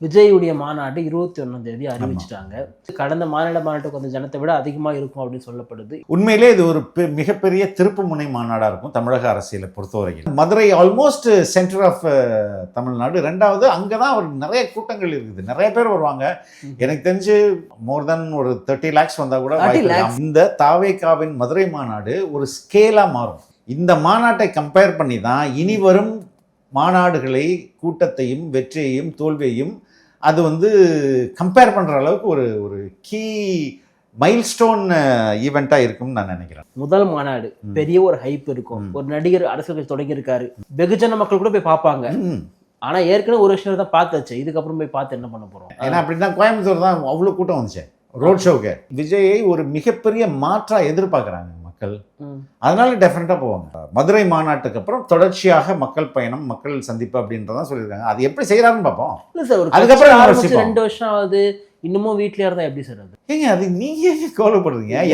விஜயுடைய மாநாடு 21ஆம் தேதி அறிவிச்சிட்டாங்க. கடந்த மாநாட்டுக்கு வந்த ஜனத்தை விட அதிகமாக இருக்கும் அப்படின்னு சொல்லப்படுது. உண்மையிலே இது ஒரு மிகப்பெரிய திருப்பு முனை மாநாடாக இருக்கும் தமிழக அரசியலை பொறுத்தவரைக்கும். Madurai almost centre of Tamil Nadu. ரெண்டாவது அங்கே தான் ஒரு நிறைய கூட்டங்கள் இருக்குது, நிறைய பேர் வருவாங்க. எனக்கு தெரிஞ்சு மோர் தென் ஒரு 30 lakhs வந்தால் கூட இந்த தாவேகாவின் மதுரை மாநாடு ஒரு ஸ்கேலாக மாறும். இந்த மாநாட்டை கம்பேர் பண்ணி தான் இனி வரும் மாநாடுகளை, கூட்டத்தையும் வெற்றியையும் தோல்வியையும் அது கம்பேர் பண்ணுற அளவுக்கு ஒரு கீ மைல்ஸ்டோன் ஈவெண்ட்டாக இருக்கும்னு நான் நினைக்கிறேன். முதல் மாநாடு பெரிய ஒரு ஹைப் இருக்கும். ஒரு நடிகர் அரசியல் கட்சி தொடங்கி இருக்காரு, வெகுஜன மக்கள் கூட போய் பார்ப்பாங்க. ஆனா ஏற்கனவே ஒரு விஷயம் தான் பார்த்தாச்சு, இதுக்கப்புறம் போய் பார்த்து என்ன பண்ண போறோம்? ஏன்னா அப்படின்னா கோயம்புத்தூர் தான் அவ்வளோ கூட்டம் வந்துச்சு ரோட் ஷோக்கு. விஜயை ஒரு மிகப்பெரிய மாற்றாக எதிர்பார்க்குறாங்க மக்கள், அதனால டெஃபினட்டாக போவாங்க. மதுரை மாநாட்டுக்கு அப்புறம் தொடர்ச்சியாக மக்கள் பயணம், மக்கள் சந்திப்பு அப்படின்றதான் சொல்லியிருக்காங்க. அது எப்படி செய்யறாருன்னு பார்ப்போம். இல்லை சார், அதுக்கப்புறம் 2 வருஷம் ஆகுது, இன்னமும் வீட்லயே இருந்தா எப்படி சார் அது? ஏங்க அது நீங்க கவலைப்படுறீங்க?